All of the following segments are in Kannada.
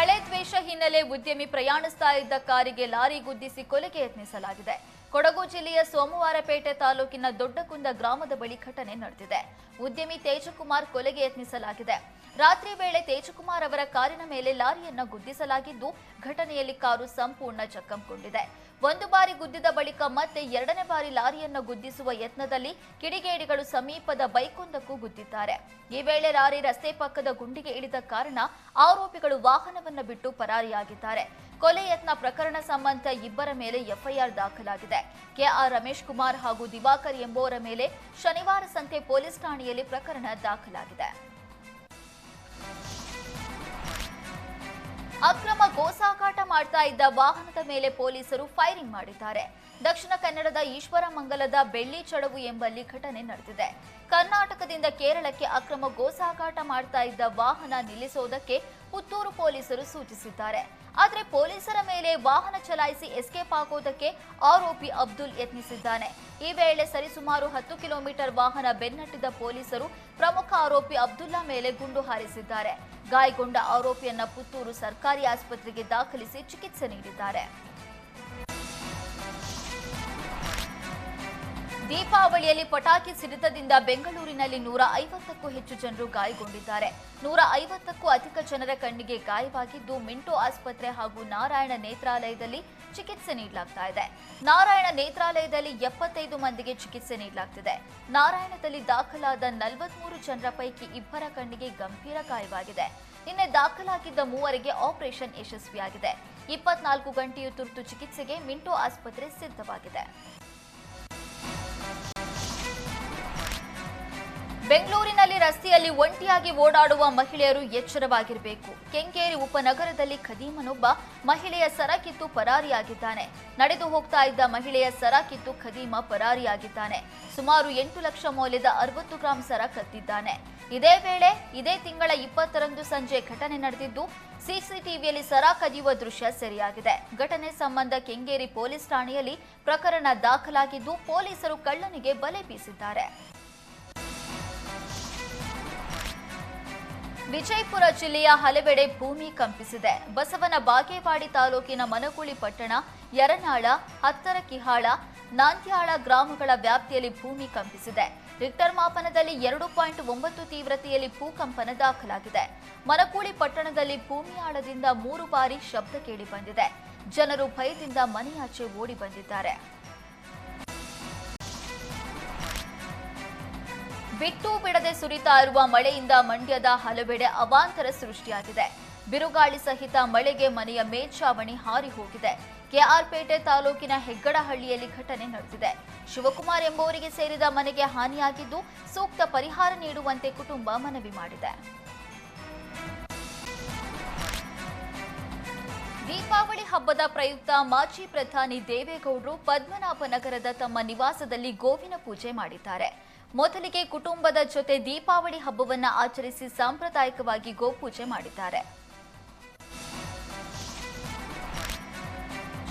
ಹಳೆ ದ್ವೇಷ ಹಿನ್ನೆಲೆ ಉದ್ಯಮಿ ಪ್ರಯಾಣಿಸ್ತಾ ಇದ್ದ ಕಾರಿಗೆ ಲಾರಿ ಗುದ್ದಿಸಿ ಕೊಲೆಗೆ ಯತ್ನಿಸಲಾಗಿದೆ. ಕೊಡಗು ಜಿಲ್ಲೆಯ ಸೋಮವಾರಪೇಟೆ ತಾಲೂಕಿನ ದೊಡ್ಡಕುಂದ ಗ್ರಾಮದ ಬಳಿ ಘಟನೆ ನಡೆದಿದೆ. ಉದ್ಯಮಿ ತೇಜಕುಮಾರ್ ಕೊಲೆಗೆ ಯತ್ನಿಸಲಾಗಿದೆ. ರಾತ್ರಿ ವೇಳೆ ತೇಜಕುಮಾರ್ ಅವರ ಕಾರಿನ ಮೇಲೆ ಲಾರಿಯನ್ನ ಗುದ್ದಿಸಲಾಗಿದ್ದು, ಘಟನೆಯಲ್ಲಿ ಕಾರು ಸಂಪೂರ್ಣ ಜಖಂಗೊಂಡಿದೆ. ಒಂದು ಬಾರಿ ಗುದ್ದಿದ ಬಳಿಕ ಮತ್ತೆ ಎರಡನೇ ಬಾರಿ ಲಾರಿಯನ್ನ ಗುದ್ದಿಸುವ ಯತ್ನದಲ್ಲಿ ಕಿಡಿಗೇಡಿಗಳು ಸಮೀಪದ ಬೈಕೊಂದಕ್ಕೂ ಗುದ್ದಿದ್ದಾರೆ. ಈ ವೇಳೆ ಲಾರಿ ರಸ್ತೆ ಪಕ್ಕದ ಗುಂಡಿಗೆ ಇಳಿದ ಕಾರಣ ಆರೋಪಿಗಳು ವಾಹನವನ್ನು ಬಿಟ್ಟು ಪರಾರಿಯಾಗಿದ್ದಾರೆ. ಕೊಲೆ ಯತ್ನ ಪ್ರಕರಣ ಸಂಬಂಧ ಇಬ್ಬರ ಮೇಲೆ ಎಫ್ಐಆರ್ ದಾಖಲಾಗಿದೆ. ಕೆಆರ್ ರಮೇಶ್ ಕುಮಾರ್ ಹಾಗೂ ದಿವಾಕರ್ ಎಂಬುವರ ಮೇಲೆ ಶನಿವಾರ ಸಂತೆ ಪೊಲೀಸ್ ಠಾಣೆಯಲ್ಲಿ ಪ್ರಕರಣ ದಾಖಲಾಗಿದೆ. ಅಕ್ರಮ ಗೋಸಾಗಾಟ ಮಾಡ್ತಾ ಇದ್ದ ವಾಹನದ ಮೇಲೆ ಪೊಲೀಸರು ಫೈರಿಂಗ್ ಮಾಡಿದ್ದಾರೆ. ದಕ್ಷಿಣ ಕನ್ನಡದ ಈಶ್ವರಮಂಗಲದ ಬೆಳ್ಳಿ ಚಡವು ಎಂಬಲ್ಲಿ ಘಟನೆ ನಡೆದಿದೆ. ಕರ್ನಾಟಕದಿಂದ ಕೇರಳಕ್ಕೆ ಅಕ್ರಮ ಗೋಸಾಗಾಟ ಮಾಡ್ತಾ ಇದ್ದ ವಾಹನ ನಿಲ್ಲಿಸೋದಕ್ಕೆ ಪುತ್ತೂರು ಪೊಲೀಸರು ಸೂಚಿಸಿದ್ದಾರೆ. ಆದರೆ ಪೊಲೀಸರ ಮೇಲೆ ವಾಹನ ಚಲಾಯಿಸಿ ಎಸ್ಕೇಪ್ ಆಗೋದಕ್ಕೆ ಆರೋಪಿ ಅಬ್ದುಲ್ ಯತ್ನಿಸಿದ್ದಾನೆ. ಈ ವೇಳೆ ಸರಿಸುಮಾರು 10 ಕಿಲೋಮೀಟರ್ ವಾಹನ ಬೆನ್ನಟ್ಟಿದ ಪೊಲೀಸರು ಪ್ರಮುಖ ಆರೋಪಿ ಅಬ್ದುಲ್ಲಾ ಮೇಲೆ ಗುಂಡು ಹಾರಿಸಿದ್ದಾರೆ. ಗಾಯಗೊಂಡ ಆರೋಪಿಯನ್ನ ಪುತ್ತೂರು ಸರ್ಕಾರಿ ಆಸ್ಪತ್ರೆಗೆ ದಾಖಲಿಸಿ ಚಿಕಿತ್ಸೆ ನೀಡಿದ್ದಾರೆ. ದೀಪಾವಳಿಯಲ್ಲಿ ಪಟಾಕಿ ಸಿಡಿತದಿಂದ ಬೆಂಗಳೂರಿನಲ್ಲಿ 150ಕ್ಕೂ ಹೆಚ್ಚು ಜನರು ಗಾಯಗೊಂಡಿದ್ದಾರೆ. 150ಕ್ಕೂ ಅಧಿಕ ಜನರ ಕಣ್ಣಿಗೆ ಗಾಯವಾಗಿದ್ದು, ಮಿಂಟೋ ಆಸ್ಪತ್ರೆ ಹಾಗೂ ನಾರಾಯಣ ನೇತ್ರಾಲಯದಲ್ಲಿ ಚಿಕಿತ್ಸೆ ನೀಡಲಾಗ್ತಾ ಇದೆ. ನಾರಾಯಣ ನೇತ್ರಾಲಯದಲ್ಲಿ 75 ಮಂದಿಗೆ ಚಿಕಿತ್ಸೆ ನೀಡಲಾಗ್ತಿದೆ. ನಾರಾಯಣದಲ್ಲಿ ದಾಖಲಾದ 43 ಜನರ ಪೈಕಿ 2 ಕಣ್ಣಿಗೆ ಗಂಭೀರ ಗಾಯವಾಗಿದೆ. ನಿನ್ನೆ ದಾಖಲಾಗಿದ್ದ 3 ಆಪರೇಷನ್ ಯಶಸ್ವಿಯಾಗಿದೆ. 24 ಗಂಟೆಯೂ ತುರ್ತು ಚಿಕಿತ್ಸೆಗೆ ಮಿಂಟೋ ಆಸ್ಪತ್ರೆ ಸಿದ್ಧವಾಗಿದೆ. ಬೆಂಗಳೂರಿನಲ್ಲಿ ರಸ್ತೆಯಲ್ಲಿ ಒಂಟಿಯಾಗಿ ಓಡಾಡುವ ಮಹಿಳೆಯರು ಎಚ್ಚರವಾಗಿರಬೇಕು. ಕೆಂಗೇರಿ ಉಪನಗರದಲ್ಲಿ ಖದೀಮನೊಬ್ಬ ಮಹಿಳೆಯ ಸರ ಕಿತ್ತು ಪರಾರಿಯಾಗಿದ್ದಾನೆ. ನಡೆದು ಹೋಗ್ತಾ ಇದ್ದ ಮಹಿಳೆಯ ಸರ ಕಿತ್ತು ಖದೀಮ ಪರಾರಿಯಾಗಿದ್ದಾನೆ. ಸುಮಾರು 8 ಲಕ್ಷ ಮೌಲ್ಯದ 60 ಗ್ರಾಂ ಸರ ಕದ್ದಿದ್ದಾನೆ. ಇದೇ ವೇಳೆ ಇದೇ ತಿಂಗಳ 20ರಂದು ಸಂಜೆ ಘಟನೆ ನಡೆದಿದ್ದು, ಸಿಸಿಟಿವಿಯಲ್ಲಿ ಸರ ಕದಿಯುವ ದೃಶ್ಯ ಸೆರೆಯಾಗಿದೆ. ಘಟನೆ ಸಂಬಂಧ ಕೆಂಗೇರಿ ಪೊಲೀಸ್ ಠಾಣೆಯಲ್ಲಿ ಪ್ರಕರಣ ದಾಖಲಾಗಿದ್ದು, ಪೊಲೀಸರು ಕಳ್ಳನಿಗೆ ಬಲೆ ಬೀಸಿದ್ದಾರೆ. ವಿಜಯಪುರ ಜಿಲ್ಲೆಯ ಹಲವೆಡೆ ಭೂಮಿ ಕಂಪಿಸಿದೆ. ಬಸವನ ಬಾಗೇವಾಡಿ ತಾಲೂಕಿನ ಮನಗೂಳಿ ಪಟ್ಟಣ, ಯರನಾಳ, ಹತ್ತರಕಿಹಾಳ, ನಾಂತ್ಯಾಳ ಗ್ರಾಮಗಳ ವ್ಯಾಪ್ತಿಯಲ್ಲಿ ಭೂಮಿ ಕಂಪಿಸಿದೆ. ರಿಕ್ಟರ್ ಮಾಪನದಲ್ಲಿ 2.9 ತೀವ್ರತೆಯಲ್ಲಿ ಭೂಕಂಪನ ದಾಖಲಾಗಿದೆ. ಮನಗೂಳಿ ಪಟ್ಟಣದಲ್ಲಿ ಭೂಮಿ ಆಳದಿಂದ 3 ಬಾರಿ ಶಬ್ದ ಕೇಳಿ ಬಂದಿದೆ. ಜನರು ಭಯದಿಂದ ಮನೆಯಾಚೆ ಓಡಿ ಬಂದಿದ್ದಾರೆ. ಬಿಟ್ಟು ಬಿಡದೆ ಸುರಿತಾ ಇರುವ ಮಳೆಯಿಂದ ಮಂಡ್ಯದ ಹಲವೆಡೆ ಅವಾಂತರ ಸೃಷ್ಟಿಯಾಗಿದೆ. ಬಿರುಗಾಳಿ ಸಹಿತ ಮಳೆಗೆ ಮನೆಯ ಮೇಲ್ಛಾವಣಿ ಹಾರಿ ಹೋಗಿದೆ. ಕೆಆರ್ಪೇಟೆ ತಾಲೂಕಿನ ಹೆಗ್ಗಡಹಳ್ಳಿಯಲ್ಲಿ ಘಟನೆ ನಡೆದಿದೆ. ಶಿವಕುಮಾರ್ ಎಂಬುವರಿಗೆ ಸೇರಿದ ಮನೆಗೆ ಹಾನಿಯಾಗಿದ್ದು, ಸೂಕ್ತ ಪರಿಹಾರ ನೀಡುವಂತೆ ಕುಟುಂಬ ಮನವಿ ಮಾಡಿದೆ. ದೀಪಾವಳಿ ಹಬ್ಬದ ಪ್ರಯುಕ್ತ ಮಾಜಿ ಪ್ರಧಾನಿ ದೇವೇಗೌಡರು ಪದ್ಮನಾಭನಗರದ ತಮ್ಮ ನಿವಾಸದಲ್ಲಿ ಗೋವಿನ ಪೂಜೆ ಮಾಡಿದ್ದಾರೆ. ಮೊದಲಿಗೆ ಕುಟುಂಬದ ಜೊತೆ ದೀಪಾವಳಿ ಹಬ್ಬವನ್ನು ಆಚರಿಸಿ ಸಾಂಪ್ರದಾಯಿಕವಾಗಿ ಗೋಪೂಜೆ ಮಾಡಿದ್ದಾರೆ.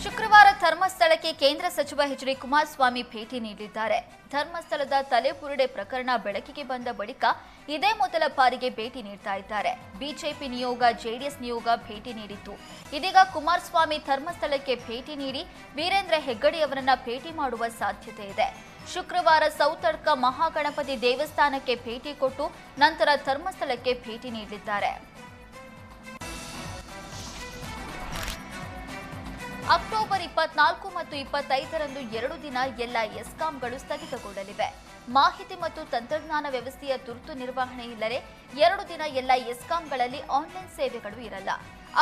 ಶುಕ್ರವಾರ ಧರ್ಮಸ್ಥಳಕ್ಕೆ ಕೇಂದ್ರ ಸಚಿವ ಎಚ್.ಡಿ. ಕುಮಾರಸ್ವಾಮಿ ಭೇಟಿ ನೀಡಿದ್ದಾರೆ. ಧರ್ಮಸ್ಥಳದ ತಲೆಬುರುಡೆ ಪ್ರಕರಣ ಬೆಳಕಿಗೆ ಬಂದ ಬಳಿಕ ಇದೇ ಮೊದಲ ಬಾರಿಗೆ ಭೇಟಿ ನೀಡ್ತಾ ಇದ್ದಾರೆ. ಬಿಜೆಪಿ ನಿಯೋಗ, ಜೆಡಿಎಸ್ ನಿಯೋಗ ಭೇಟಿ ನೀಡಿತ್ತು. ಇದೀಗ ಕುಮಾರಸ್ವಾಮಿ ಧರ್ಮಸ್ಥಳಕ್ಕೆ ಭೇಟಿ ನೀಡಿ ವೀರೇಂದ್ರ ಹೆಗ್ಗಡೆ ಅವರನ್ನ ಭೇಟಿ ಮಾಡುವ ಸಾಧ್ಯತೆ ಇದೆ. ಶುಕ್ರವಾರ ಸೌತಡ್ಕ ಮಹಾಗಣಪತಿ ದೇವಸ್ಥಾನಕ್ಕೆ ಭೇಟಿ ಕೊಟ್ಟು ನಂತರ ಧರ್ಮಸ್ಥಳಕ್ಕೆ ಭೇಟಿ ನೀಡಲಿದ್ದಾರೆ. ಅಕ್ಟೋಬರ್ 24 ಮತ್ತು 25ರಂದು 2 ದಿನ ಎಲ್ಲ ಎಸ್ಕಾಂಗಳು ಸ್ಥಗಿತಗೊಳ್ಳಲಿವೆ. ಮಾಹಿತಿ ಮತ್ತು ತಂತ್ರಜ್ಞಾನ ವ್ಯವಸ್ಥೆಯ ತುರ್ತು ನಿರ್ವಹಣೆ ಇಲ್ಲದೆ 2 ದಿನ ಎಲ್ಲ ಎಸ್ಕಾಂಗಳಲ್ಲಿ ಆನ್ಲೈನ್ ಸೇವೆಗಳು ಇರಲ್ಲ.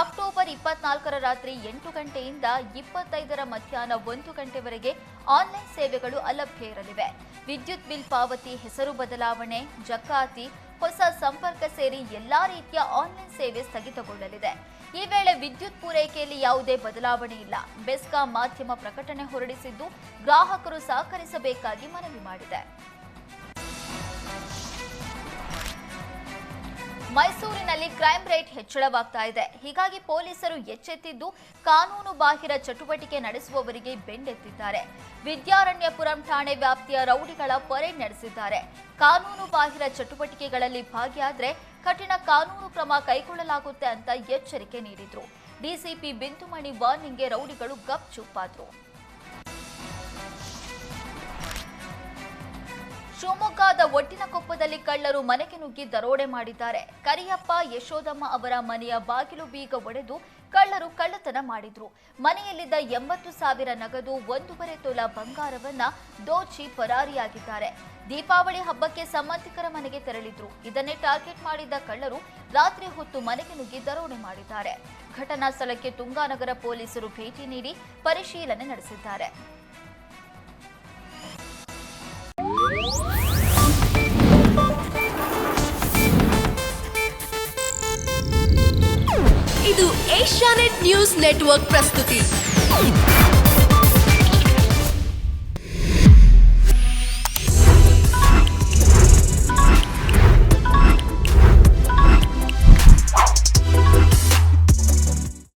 ಅಕ್ಟೋಬರ್ 24ರ ರಾತ್ರಿ 8 ಗಂಟೆಯಿಂದ 25ರ ಮಧ್ಯಾಹ್ನ 1 ಗಂಟೆವರೆಗೆ ಆನ್ಲೈನ್ ಸೇವೆಗಳು ಅಲಭ್ಯ ಇರಲಿವೆ. ವಿದ್ಯುತ್ ಬಿಲ್ ಪಾವತಿ, ಹೆಸರು ಬದಲಾವಣೆ, ಜಕಾತಿ, ಹೊಸ ಸಂಪರ್ಕ ಸೇರಿ ಎಲ್ಲಾ ರೀತಿಯ ಆನ್ಲೈನ್ ಸೇವೆ ಸ್ಥಗಿತಗೊಳ್ಳಲಿದೆ. ಈ ವೇಳೆ ವಿದ್ಯುತ್ ಪೂರೈಕೆಯಲ್ಲಿ ಯಾವುದೇ ಬದಲಾವಣೆ ಇಲ್ಲ. ಬೆಸ್ಕಾಂ ಮಾಧ್ಯಮ ಪ್ರಕಟಣೆ ಹೊರಡಿಸಿದ್ದು, ಗ್ರಾಹಕರು ಸಹಕರಿಸಬೇಕಾಗಿ ಮನವಿ ಮಾಡಿದೆ. ಮೈಸೂರಿನಲ್ಲಿ ಕ್ರೈಮ್ ರೇಟ್ ಹೆಚ್ಚಳವಾಗ್ತಾ ಇದೆ. ಹೀಗಾಗಿ ಪೊಲೀಸರು ಎಚ್ಚೆತ್ತಿದ್ದು ಕಾನೂನು ಬಾಹಿರ ಚಟುವಟಿಕೆ ನಡೆಸುವವರಿಗೆ ಬೆಂಡೆತ್ತಿದ್ದಾರೆ. ವಿದ್ಯಾರಣ್ಯಪುರಂ ಠಾಣೆ ವ್ಯಾಪ್ತಿಯ ರೌಡಿಗಳ ಪರೇಡ್ ನಡೆಸಿದ್ದಾರೆ. ಕಾನೂನು ಬಾಹಿರ ಚಟುವಟಿಕೆಗಳಲ್ಲಿ ಭಾಗಿಯಾದ್ರೆ ಕಠಿಣ ಕಾನೂನು ಕ್ರಮ ಕೈಗೊಳ್ಳಲಾಗುತ್ತೆ ಅಂತ ಎಚ್ಚರಿಕೆ ನೀಡಿದ್ರು. ಡಿಸಿಪಿ ಬಿಂದುಮಣಿ ವಾರ್ನಿಂಗ್ಗೆ ರೌಡಿಗಳು ಗಪ್ ಚುಪ್ಪಾದ್ರು. ಶಿವಮೊಗ್ಗದ ಒಡ್ಡಿನಕೊಪ್ಪದಲ್ಲಿ ಕಳ್ಳರು ಮನೆಗೆ ನುಗ್ಗಿ ದರೋಡೆ ಮಾಡಿದ್ದಾರೆ. ಕರಿಯಪ್ಪ ಯಶೋದಮ್ಮ ಅವರ ಮನೆಯ ಬಾಗಿಲು ಬೀಗ ಒಡೆದು ಕಳ್ಳರು ಕಳ್ಳತನ ಮಾಡಿದ್ರು. ಮನೆಯಲ್ಲಿದ್ದ 80,000 ನಗದು, 1.5 ತೊಲ ಬಂಗಾರವನ್ನ ದೋಚಿ ಪರಾರಿಯಾಗಿದ್ದಾರೆ. ದೀಪಾವಳಿ ಹಬ್ಬಕ್ಕೆ ಸಂಬಂಧಿಕರ ಮನೆಗೆ ತೆರಳಿದ್ರು. ಇದನ್ನೇ ಟಾರ್ಗೆಟ್ ಮಾಡಿದ್ದ ಕಳ್ಳರು ರಾತ್ರಿ ಹೊತ್ತು ಮನೆಗೆ ನುಗ್ಗಿ ದರೋಡೆ ಮಾಡಿದ್ದಾರೆ. ಘಟನಾ ಸ್ಥಳಕ್ಕೆ ತುಂಗಾನಗರ ಪೊಲೀಸರು ಭೇಟಿ ನೀಡಿ ಪರಿಶೀಲನೆ ನಡೆಸಿದ್ದಾರೆ. ಇದು ಏಷ್ಯಾನೆಟ್ ನ್ಯೂಸ್ ನೆಟ್ವರ್ಕ್ ಪ್ರಸ್ತುತಿ.